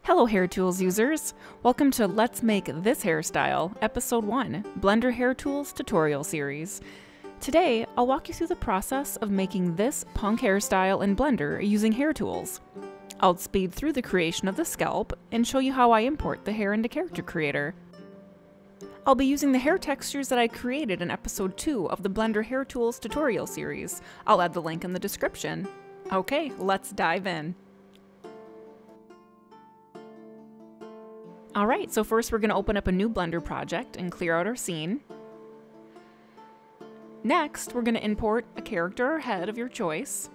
Hello Hair Tools users! Welcome to Let's Make This Hairstyle, Episode 1, Blender Hair Tools Tutorial Series. Today, I'll walk you through the process of making this punk hairstyle in Blender using hair tools. I'll speed through the creation of the scalp and show you how I import the hair into Character Creator. I'll be using the hair textures that I created in Episode 2 of the Blender Hair Tools Tutorial Series. I'll add the link in the description. Okay, let's dive in. Alright, so first we're going to open up a new Blender project and clear out our scene. Next, we're going to import a character or head of your choice.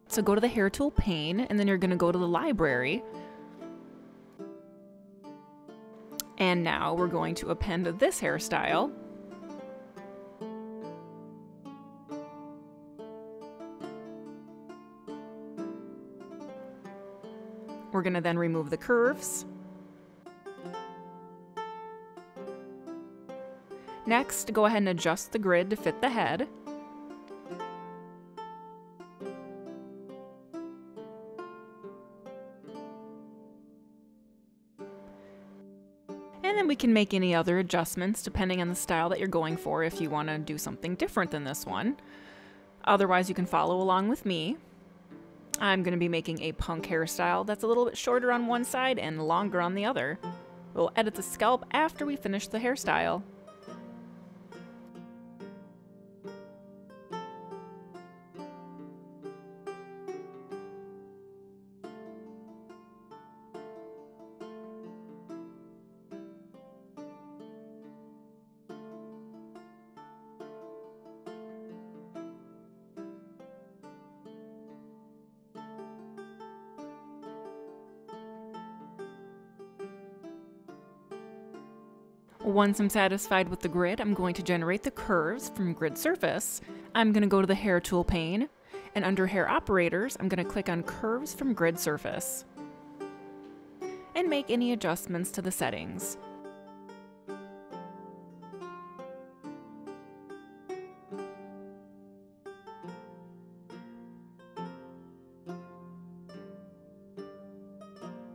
So go to the Hair Tool pane, and then you're going to go to the library. And now we're going to append this hairstyle. We're going to then remove the curves. Next, go ahead and adjust the grid to fit the head. And then we can make any other adjustments depending on the style that you're going for if you want to do something different than this one. Otherwise, you can follow along with me. I'm going to be making a punk hairstyle that's a little bit shorter on one side and longer on the other. We'll edit the scalp after we finish the hairstyle. Once I'm satisfied with the grid, I'm going to generate the curves from Grid Surface. I'm going to go to the Hair Tool pane, and under Hair Operators, I'm going to click on Curves from Grid Surface and make any adjustments to the settings.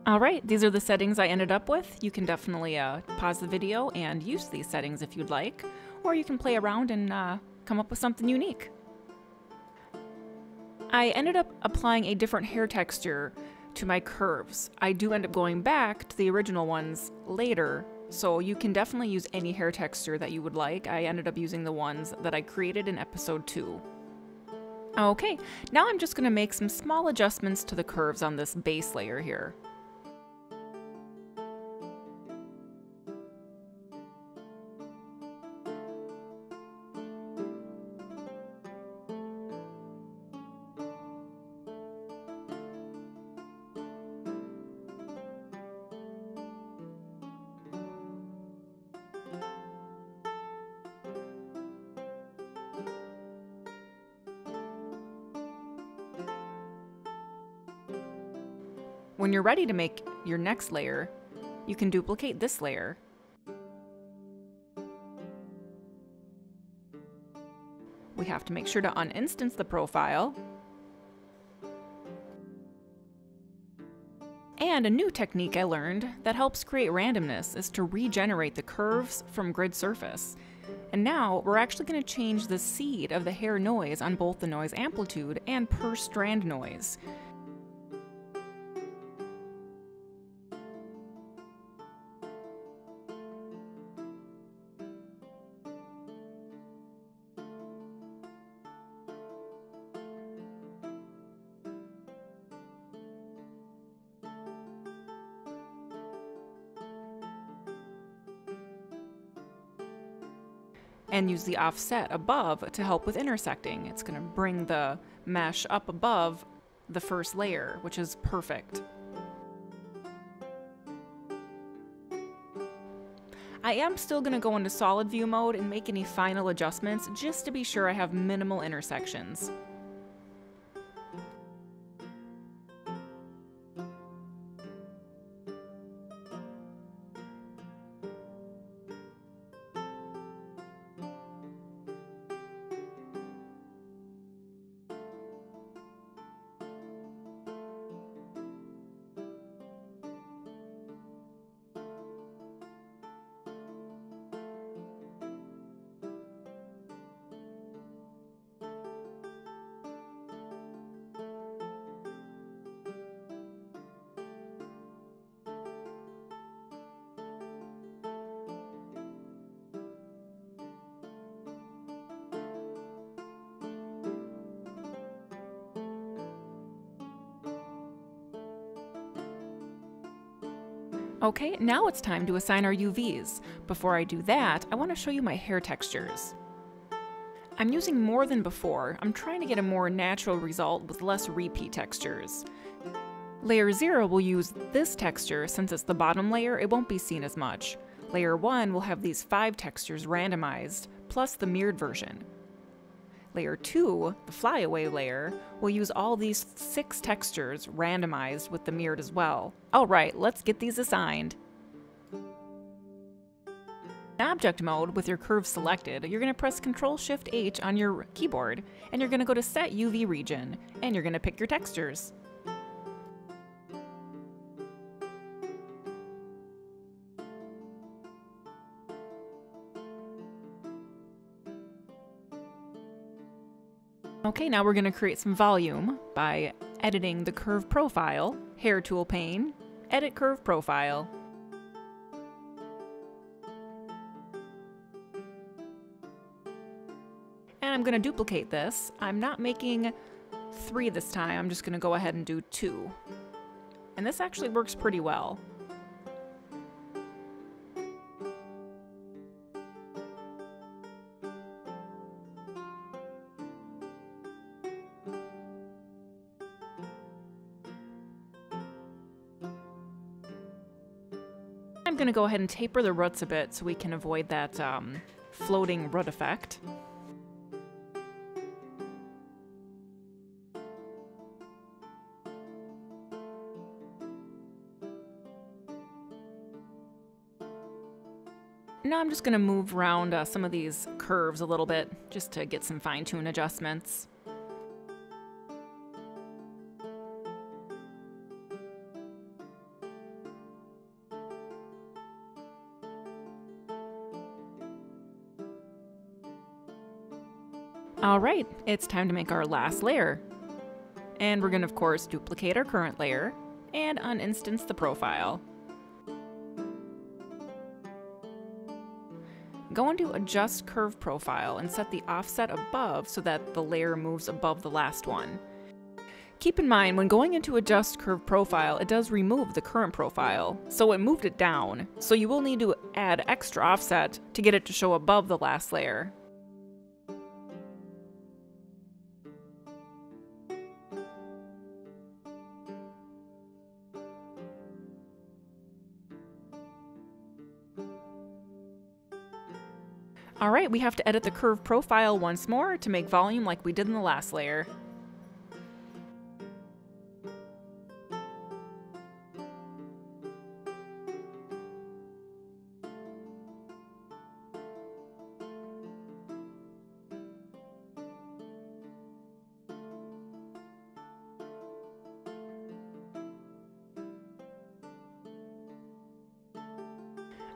Alright, these are the settings I ended up with. You can definitely pause the video and use these settings if you'd like, or you can play around and come up with something unique. I ended up applying a different hair texture to my curves. I do end up going back to the original ones later, so you can definitely use any hair texture that you would like. I ended up using the ones that I created in Episode 2. Okay, now I'm just going to make some small adjustments to the curves on this base layer here. When you're ready to make your next layer, you can duplicate this layer. We have to make sure to uninstance the profile. And a new technique I learned that helps create randomness is to regenerate the curves from Grid Surface. And now we're actually going to change the seed of the hair noise on both the noise amplitude and per strand noise. And use the offset above to help with intersecting. It's going to bring the mesh up above the first layer, which is perfect. I am still going to go into solid view mode and make any final adjustments just to be sure I have minimal intersections. Okay, now it's time to assign our UVs. Before I do that, I want to show you my hair textures. I'm using more than before. I'm trying to get a more natural result with less repeat textures. Layer 0 will use this texture. Since it's the bottom layer, it won't be seen as much. Layer 1 will have these 5 textures randomized, plus the mirrored version. Layer 2, the flyaway layer, will use all these 6 textures randomized with the mirrored as well. Alright, let's get these assigned. In object mode, with your curve selected, you're going to press Ctrl-Shift-H on your keyboard, and you're going to go to Set UV Region, and you're going to pick your textures. Okay, now we're going to create some volume by editing the curve profile, Hair Tool pane, Edit Curve Profile. And I'm going to duplicate this. I'm not making 3 this time, I'm just going to go ahead and do 2. And this actually works pretty well. I'm going to go ahead and taper the roots a bit so we can avoid that floating root effect. Now I'm just going to move around some of these curves a little bit just to get some fine-tune adjustments. Alright, it's time to make our last layer. And we're going to, of course, duplicate our current layer and uninstance the profile. Go into Adjust Curve Profile and set the offset above so that the layer moves above the last one. Keep in mind, when going into Adjust Curve Profile, it does remove the current profile, so it moved it down. So you will need to add extra offset to get it to show above the last layer. Alright, we have to edit the curve profile once more to make volume like we did in the last layer.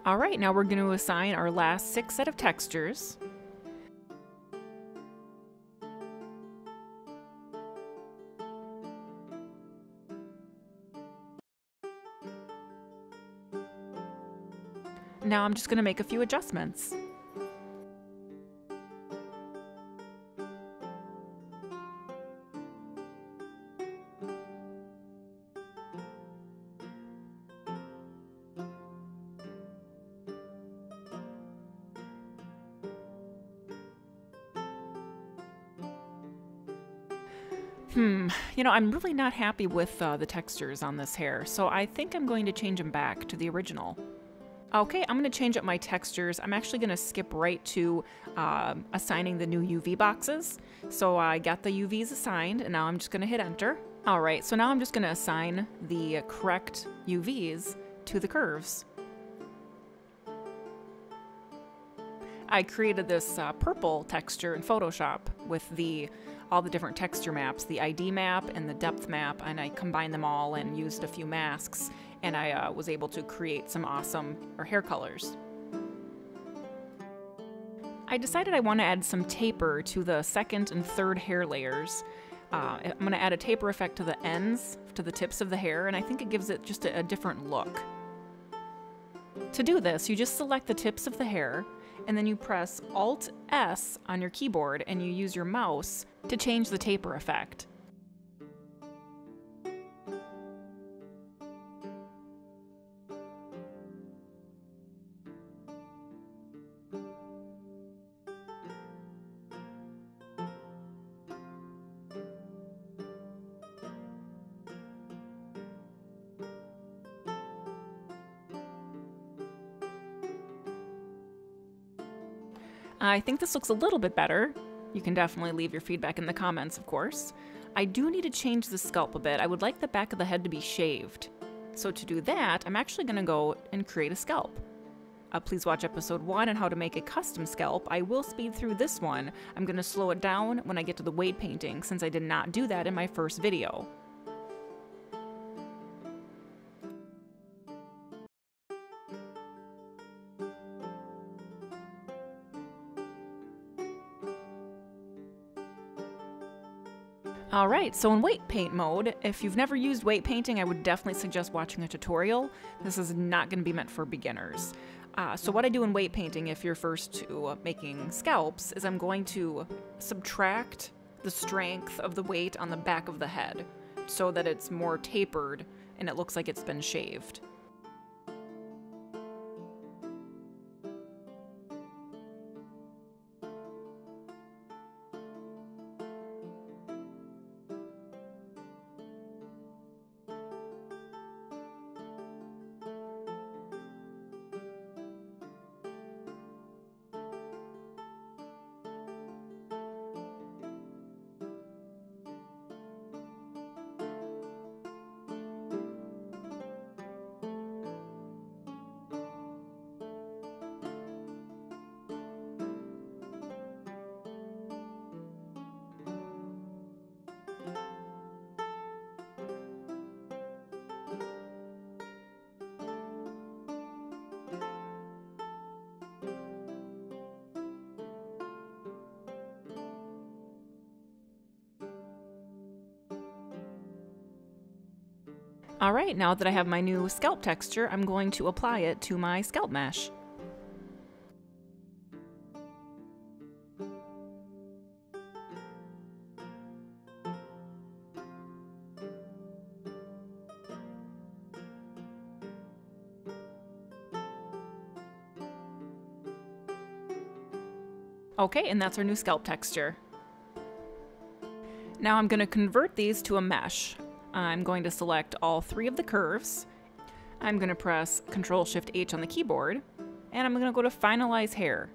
Alright, now we're going to assign our last 6 set of textures. Now I'm just going to make a few adjustments. You know, I'm really not happy with the textures on this hair, so I think I'm going to change them back to the original. Okay, I'm going to change up my textures. I'm actually going to skip right to assigning the new UV boxes. So I got the UVs assigned, and now I'm just going to hit enter. Alright, so now I'm just going to assign the correct UVs to the curves. I created this purple texture in Photoshop with all the different texture maps, the ID map and the depth map, and I combined them all and used a few masks, and I was able to create some awesome hair colors. I decided I want to add some taper to the second and third hair layers. I'm going to add a taper effect to the ends, to the tips of the hair, and I think it gives it just a different look. To do this, you just select the tips of the hair, and then you press Alt-S on your keyboard and you use your mouse to change the taper effect. I think this looks a little bit better. You can definitely leave your feedback in the comments, of course. I do need to change the scalp a bit. I would like the back of the head to be shaved. So to do that, I'm actually going to go and create a scalp. Please watch episode 1 on how to make a custom scalp. I will speed through this one. I'm going to slow it down when I get to the weight painting, since I did not do that in my first video. Alright, so in weight paint mode, if you've never used weight painting, I would definitely suggest watching a tutorial. This is not going to be meant for beginners. So what I do in weight painting, if you're first to making scalps, is I'm going to subtract the strength of the weight on the back of the head so that it's more tapered and it looks like it's been shaved. Alright, now that I have my new scalp texture, I'm going to apply it to my scalp mesh. Okay, and that's our new scalp texture. Now I'm going to convert these to a mesh. I'm going to select all 3 of the curves. I'm going to press Ctrl-Shift-H on the keyboard, and I'm going to go to Finalize Hair.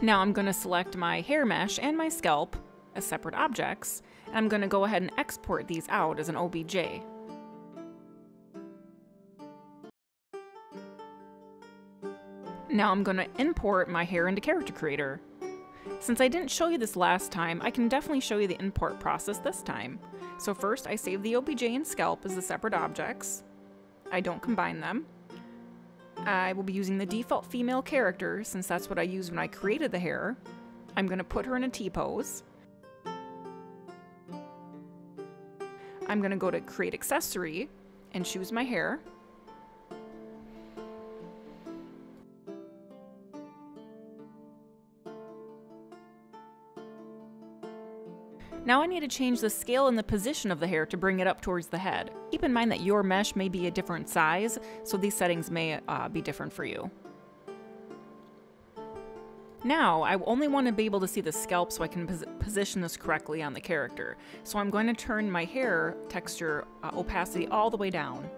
Now I'm going to select my hair mesh and my scalp as separate objects, and I'm going to go ahead and export these out as an OBJ. Now I'm going to import my hair into Character Creator. Since I didn't show you this last time, I can definitely show you the import process this time. So first, I save the OBJ and scalp as the separate objects. I don't combine them. I will be using the default female character, since that's what I used when I created the hair. I'm going to put her in a T-pose. I'm going to go to Create Accessory and choose my hair. Now I need to change the scale and the position of the hair to bring it up towards the head. Keep in mind that your mesh may be a different size, so these settings may be different for you. Now, I only want to be able to see the scalp so I can position this correctly on the character. So I'm going to turn my hair texture opacity all the way down.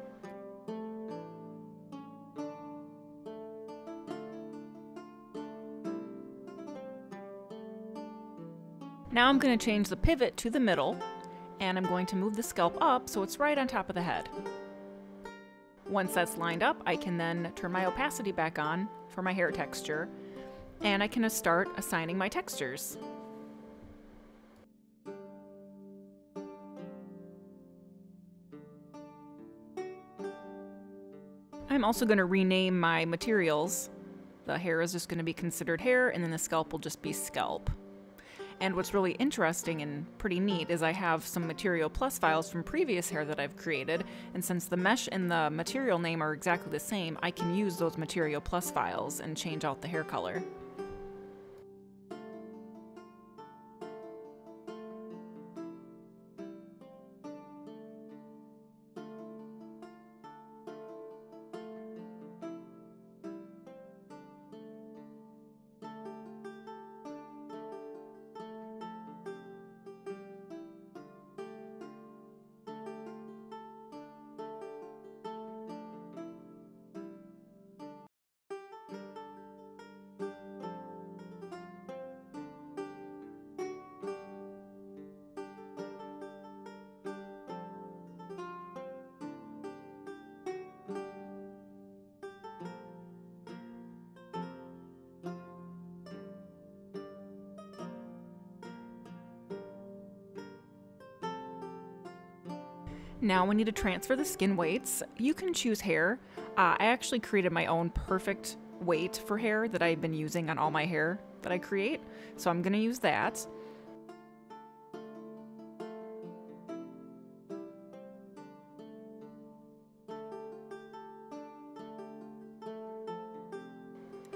Now I'm going to change the pivot to the middle, and I'm going to move the scalp up so it's right on top of the head. Once that's lined up, I can then turn my opacity back on for my hair texture, and I can start assigning my textures. I'm also going to rename my materials. The hair is just going to be considered hair, and then the scalp will just be scalp. And what's really interesting and pretty neat is I have some Material Plus files from previous hair that I've created, and since the mesh and the material name are exactly the same, I can use those Material Plus files and change out the hair color. Now we need to transfer the skin weights. You can choose hair. I actually created my own perfect weight for hair that I've been using on all my hair that I create, so I'm going to use that.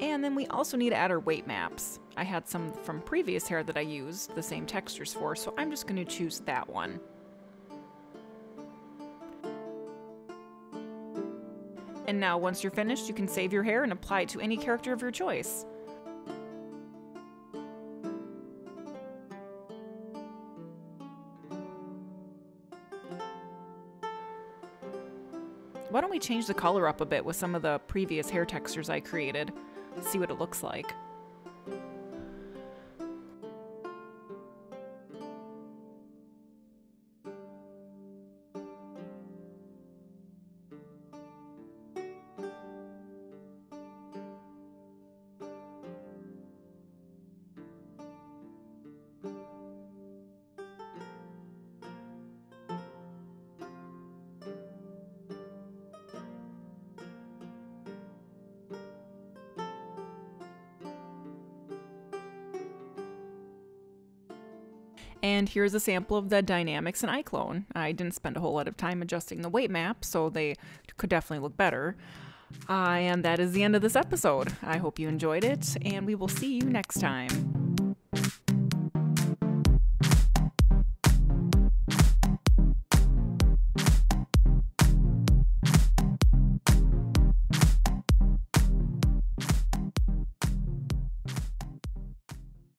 And then we also need to add our weight maps. I had some from previous hair that I used the same textures for, so I'm just going to choose that one. And now once you're finished, you can save your hair and apply it to any character of your choice. Why don't we change the color up a bit with some of the previous hair textures I created? See what it looks like. And here's a sample of the dynamics in iClone. I didn't spend a whole lot of time adjusting the weight map, so they could definitely look better. And that is the end of this episode. I hope you enjoyed it, and we will see you next time.